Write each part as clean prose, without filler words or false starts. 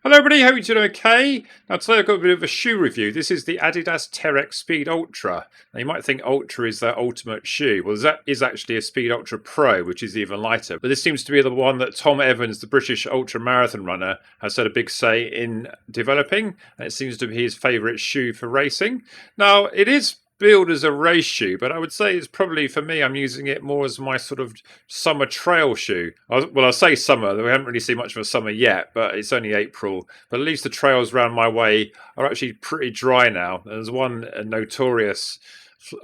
Hello everybody, hope you're doing okay. Now today I've got a bit of a shoe review. This is the adidas Terrex Speed Ultra. Now you might think Ultra is their ultimate shoe. Well, that is actually a Speed Ultra Pro, which is even lighter. But this seems to be the one that Tom Evans, the British ultra marathon runner, has had a big say in developing. And it seems to be his favourite shoe for racing. Now it is billed as a race shoe, but I would say it's probably, for me, I'm using it more as my sort of summer trail shoe. Well, I say summer, we haven't really seen much of a summer yet, but it's only April. But at least the trails around my way are actually pretty dry now. There's one notorious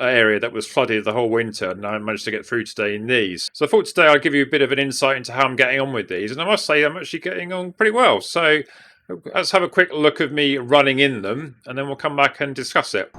area that was flooded the whole winter, and I managed to get through today in these. So I thought today I'd give you a bit of an insight into how I'm getting on with these, and I must say I'm actually getting on pretty well. So let's have a quick look of me running in them, and then we'll come back and discuss it.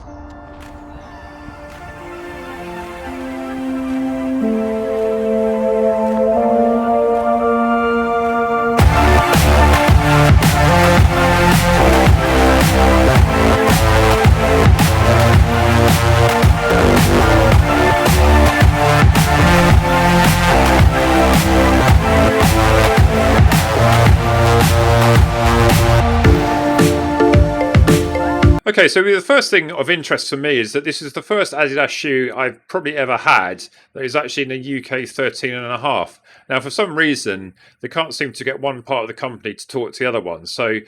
Okay, so the first thing of interest for me is that this is the first Adidas shoe I've probably ever had that is actually in a UK 13.5. Now, for some reason, they can't seem to get one part of the company to talk to the other one. So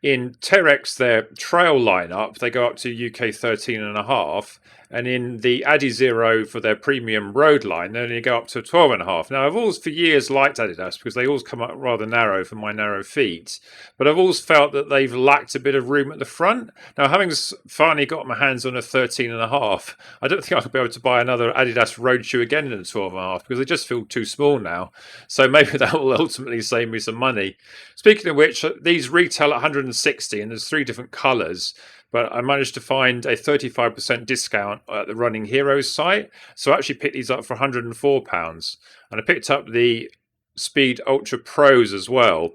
in Terrex, their trail lineup, they go up to UK 13.5. And in the adizero for their premium road line, they only go up to 12.5. Now, I've always for years liked Adidas because they always come up rather narrow for my narrow feet. But I've always felt that they've lacked a bit of room at the front. Now, having finally got my hands on a 13.5, I don't think I could be able to buy another Adidas road shoe again in a 12.5 because they just feel too small now. So maybe that will ultimately save me some money. Speaking of which, these retail at 160 and there's 3 different colours. But I managed to find a 35% discount at the Running Heroes site. So I actually picked these up for £104. And I picked up the Speed Ultra Pros as well.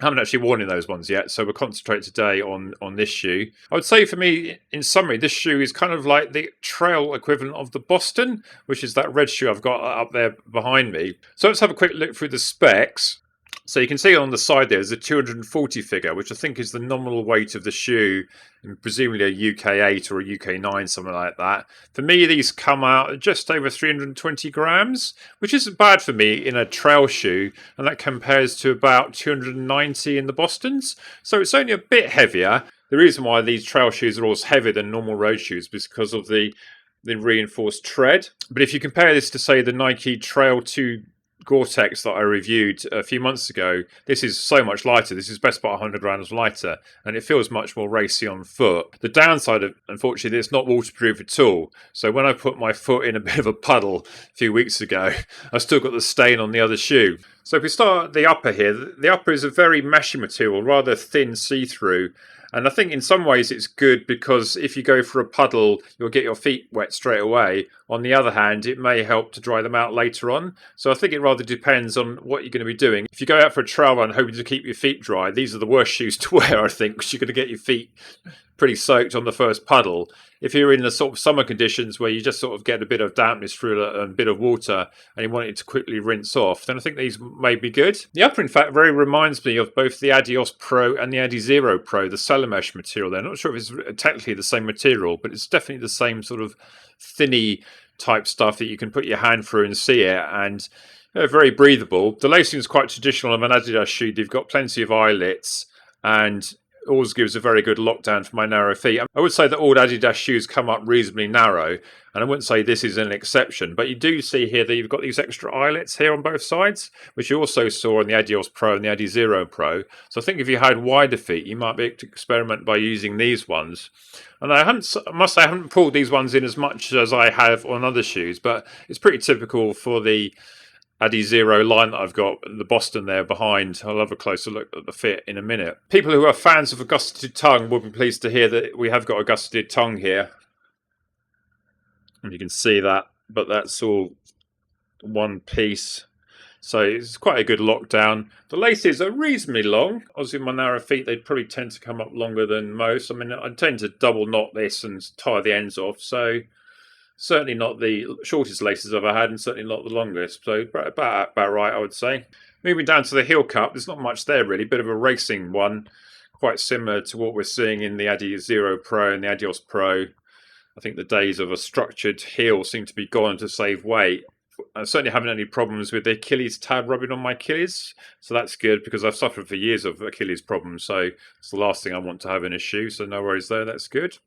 I haven't actually worn in those ones yet, so we'll concentrate today on this shoe. I would say for me, in summary, this shoe is kind of like the trail equivalent of the Boston, which is that red shoe I've got up there behind me. So let's have a quick look through the specs. So you can see on the side there's a 240 figure, which I think is the nominal weight of the shoe, and presumably a UK 8 or a UK 9, something like that. For me, these come out at just over 320 grams, which isn't bad for me in a trail shoe, and that compares to about 290 in the Bostons. So it's only a bit heavier. The reason why these trail shoes are always heavier than normal road shoes is because of the reinforced tread. But if you compare this to, say, the Nike Trail 2 Gore-Tex that I reviewed a few months ago, this is so much lighter. This is best part 100 grams lighter, and it feels much more racy on foot. The downside of, unfortunately, it's not waterproof at all. So when I put my foot in a bit of a puddle a few weeks ago, I still got the stain on the other shoe. So if we start at the upper here, the upper is a very meshy material, rather thin see-through. And I think in some ways it's good because if you go for a puddle, you'll get your feet wet straight away. On the other hand, it may help to dry them out later on. So I think it rather depends on what you're going to be doing. If you go out for a trail run hoping to keep your feet dry, these are the worst shoes to wear, I think, because you're going to get your feet pretty soaked on the first puddle. If you're in the sort of summer conditions where you just sort of get a bit of dampness through a bit of water and you want it to quickly rinse off, then I think these may be good. The upper, in fact, very reminds me of both the Adios Pro and the Adizero Pro, the Celamesh material. They're not sure if it's technically the same material, but it's definitely the same sort of thinny type stuff that you can put your hand through and see it, and very breathable. The lacing is quite traditional of an Adidas shoe. You've got plenty of eyelets and always gives a very good lockdown for my narrow feet. I would say that all Adidas shoes come up reasonably narrow, and I wouldn't say this is an exception, but you do see here that you've got these extra eyelets here on both sides, which you also saw on the Adios Pro and the Adizero Pro. So I think if you had wider feet, you might be able to experiment by using these ones. And I must say I haven't pulled these ones in as much as I have on other shoes, but it's pretty typical for the adizero line that I've got, the Boston there behind. I'll have a closer look at the fit in a minute. People who are fans of a gusseted tongue will be pleased to hear that we have got a gusseted tongue here. And you can see that, but that's all one piece. So it's quite a good lockdown. The laces are reasonably long. Obviously, my narrow feet, they probably tend to come up longer than most. I mean, I tend to double knot this and tie the ends off. So certainly not the shortest laces I've ever had, and certainly not the longest. So about right, I would say. Moving down to the heel cup, there's not much there really, bit of a racing one, quite similar to what we're seeing in the adizero Pro and the Adios Pro. I think the days of a structured heel seem to be gone to save weight. I certainly haven't any problems with the Achilles tab rubbing on my Achilles, so that's good because I've suffered for years of Achilles problems, so it's the last thing I want to have in a shoe, so no worries there, that's good.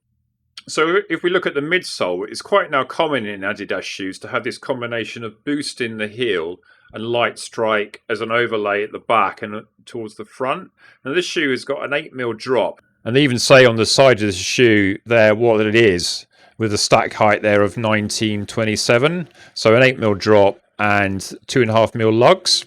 So if we look at the midsole, it's quite now common in Adidas shoes to have this combination of boost in the heel and light strike as an overlay at the back and towards the front. Now this shoe has got an 8mm drop, and they even say on the side of the shoe there what it is, with a stack height there of 1927. So an 8mm drop and 2.5mm lugs.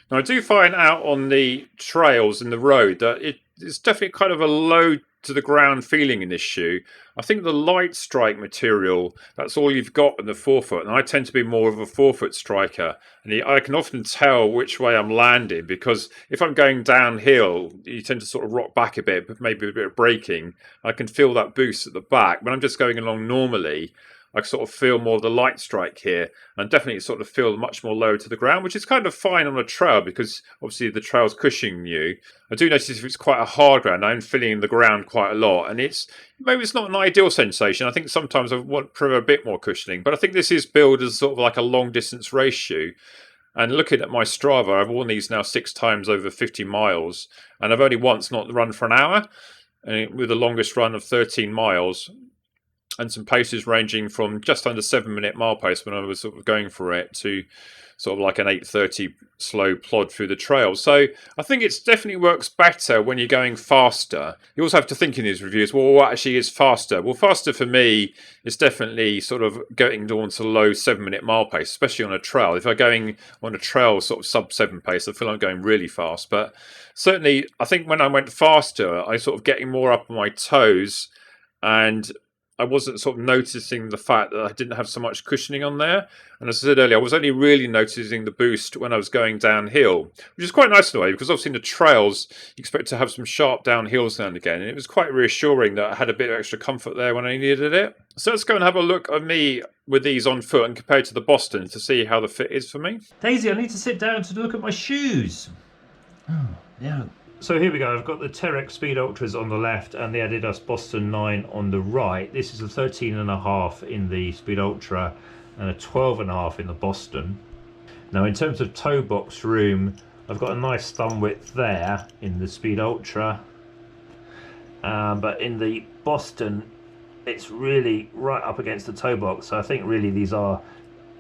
Now I do find out on the trails in the road that it's definitely kind of a low to the ground feeling in this shoe. I think the light strike material, that's all you've got in the forefoot, and I tend to be more of a forefoot striker, and I can often tell which way I'm landing, because if I'm going downhill you tend to sort of rock back a bit, but maybe a bit of braking. I can feel that boost at the back. When I'm just going along normally, I sort of feel more of the light strike here, and definitely sort of feel much more low to the ground, which is kind of fine on a trail because obviously the trail's cushioning you. I do notice if it's quite a hard ground, I'm feeling the ground quite a lot, and maybe it's not an ideal sensation. I think sometimes I want a bit more cushioning, but I think this is billed as sort of like a long distance race shoe. And looking at my Strava, I've worn these now 6 times over 50 miles, and I've only once not run for an hour, with the longest run of 13 miles. And some paces ranging from just under 7-minute mile pace when I was sort of going for it to sort of like an 8:30 slow plod through the trail. So I think it definitely works better when you're going faster. You also have to think in these reviews, well, what actually is faster? Well, faster for me is definitely sort of going towards a low 7-minute mile pace, especially on a trail. If I'm going on a trail sort of sub-7 pace, I feel I'm going really fast. But certainly, I think when I went faster, I sort of getting more up on my toes, and I wasn't sort of noticing the fact that I didn't have so much cushioning on there. And as I said earlier, I was only really noticing the boost when I was going downhill, which is quite nice in a way, because obviously in the trails, you expect to have some sharp downhills now and again. And it was quite reassuring that I had a bit of extra comfort there when I needed it. So let's go and have a look at me with these on foot and compared to the Boston to see how the fit is for me. Daisy, I need to sit down to look at my shoes. Oh, yeah. So here we go, I've got the Terrex Speed Ultras on the left and the Adidas Boston 9 on the right. This is a 13.5 in the Speed Ultra and a 12.5 in the Boston. Now in terms of toe box room, I've got a nice thumb width there in the Speed Ultra, but in the Boston it's really right up against the toe box, so I think really these are,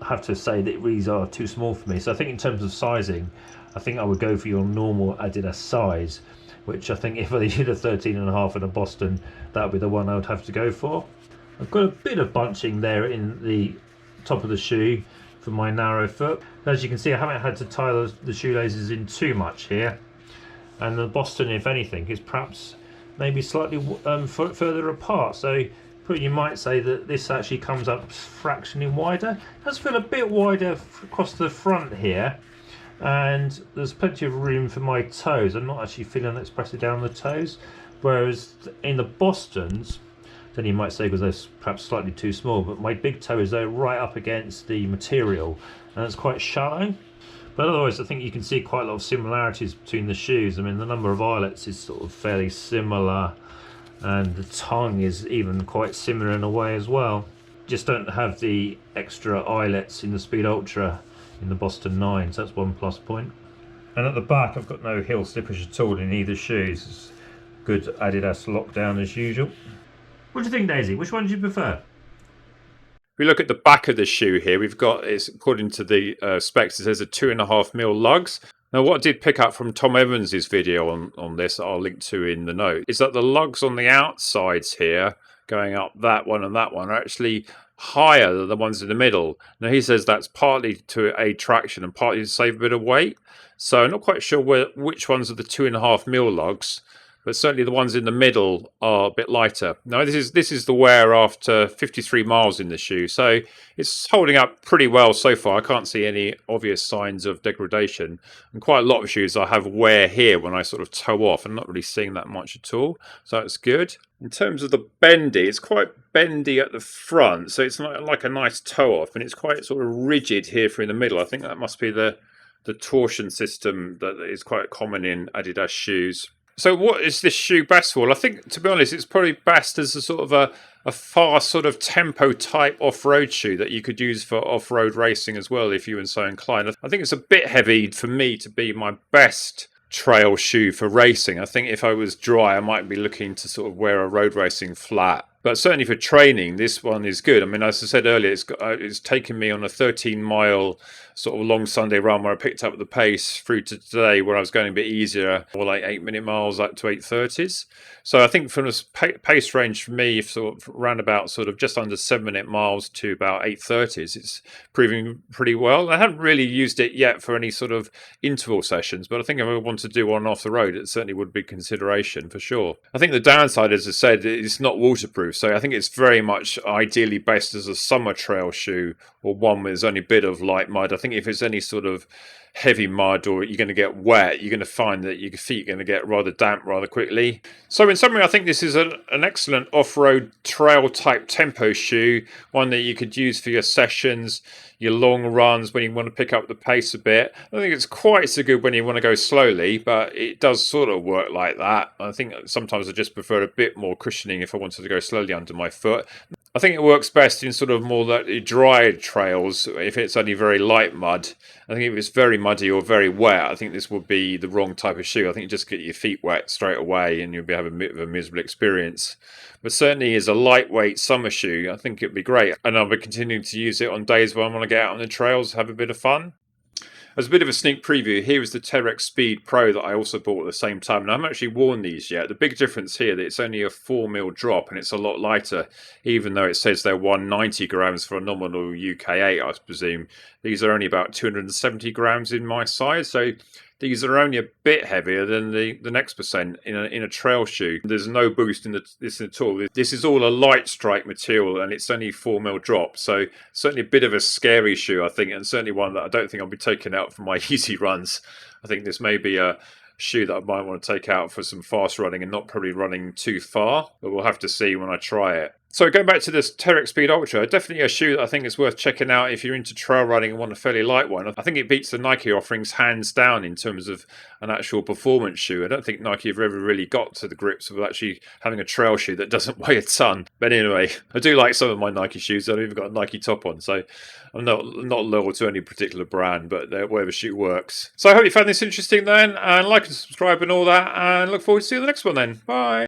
I have to say that these are too small for me. So I think in terms of sizing, I think I would go for your normal Adidas size, which I think if I did a 13.5 in a Boston, that would be the one I would have to go for. I've got a bit of bunching there in the top of the shoe for my narrow foot. As you can see, I haven't had to tie the shoelaces in too much here. And the Boston, if anything, is perhaps maybe slightly further apart. So you might say that this actually comes up fractionally wider. It does feel a bit wider across the front here. And there's plenty of room for my toes. I'm not actually feeling that's pressing down the toes, whereas in the Bostons, then you might say because they're perhaps slightly too small, but my big toe is there right up against the material and it's quite shallow. But otherwise I think you can see quite a lot of similarities between the shoes. I mean, the number of eyelets is sort of fairly similar, and the tongue is even quite similar in a way as well. Just don't have the extra eyelets in the Speed Ultra in the Boston 9, so that's one plus point. And at the back I've got no heel slippage at all in either shoes. It's good Adidas lockdown as usual. What do you think, Daisy? Which one do you prefer? If we look at the back of the shoe here, we've got, it's according to the specs, it says a 2.5mm lugs. Now what I did pick up from Tom Evans' video on this, I'll link to in the note, is that the lugs on the outsides here, going up that one and that one, are actually higher than the ones in the middle. Now he says that's partly to aid traction and partly to save a bit of weight. So I'm not quite sure which ones are the 2.5mm lugs, but certainly the ones in the middle are a bit lighter. Now this is the wear after 53 miles in the shoe, so it's holding up pretty well so far. I can't see any obvious signs of degradation. And quite a lot of shoes I have wear here when I sort of toe off. I'm not really seeing that much at all, so it's good. In terms of the bendy, it's quite bendy at the front, so it's not like a nice toe off, and it's quite sort of rigid here through the middle. I think that must be the the torsion system that is quite common in Adidas shoes. So what is this shoe best for? Well, I think, to be honest, it's probably best as a sort of a fast sort of tempo type off-road shoe that you could use for off-road racing as well if you were so inclined. I think it's a bit heavy for me to be my best trail shoe for racing. I think if I was dry, I might be looking to sort of wear a road racing flat. But certainly for training, this one is good. I mean, as I said earlier, it's taken me on a 13-mile sort of long Sunday run where I picked up the pace through to today where I was going a bit easier, or like 8-minute miles up to 8:30s. So I think from a pace range for me, sort of around about sort of just under 7-minute miles to about 8:30s, it's proving pretty well. I haven't really used it yet for any sort of interval sessions, but I think if I want to do one off the road, it certainly would be consideration for sure. I think the downside, as I said, it's not waterproof. So I think it's very much ideally best as a summer trail shoe or one where there's only a bit of light mud. I think if it's any sort of heavy mud or you're going to get wet, you're going to find that your feet are going to get rather damp rather quickly. So in summary, I think this is an excellent off-road trail type tempo shoe, one that you could use for your sessions, your long runs when you want to pick up the pace a bit. I think it's quite so good when you want to go slowly, but it does sort of work like that. I think sometimes I just prefer a bit more cushioning if I wanted to go slowly under my foot. I think it works best in sort of more dry trails if it's only very light mud. I think if it's very muddy or very wet, I think this would be the wrong type of shoe. I think you just get your feet wet straight away and you'll be having a bit of a miserable experience. But certainly as a lightweight summer shoe, I think it'd be great. And I'll be continuing to use it on days where I want to get out on the trails, have a bit of fun. As a bit of a sneak preview, here is the Terrex Speed Pro that I also bought at the same time. And I haven't actually worn these yet. The big difference here that it's only a 4mm drop and it's a lot lighter, even though it says they're 190 grams for a nominal UK8, I presume. These are only about 270 grams in my size. So these are only a bit heavier than the next percent in a trail shoe. There's no boost in this at all. This is all a light strike material and it's only 4mm drop. So certainly a bit of a scary shoe, I think, and certainly one that I don't think I'll be taking out for my easy runs. I think this may be a shoe that I might want to take out for some fast running and not probably running too far, but we'll have to see when I try it. So going back to this Terrex Speed Ultra, definitely a shoe that I think is worth checking out if you're into trail running and want a fairly light one. I think it beats the Nike offerings hands down in terms of an actual performance shoe. I don't think Nike have ever really got to the grips of actually having a trail shoe that doesn't weigh a ton. But anyway, I do like some of my Nike shoes. I've even got a Nike top on, so I'm not loyal to any particular brand, but whatever shoe works. So I hope you found this interesting then, and like and subscribe and all that, and look forward to seeing you in the next one then. Bye!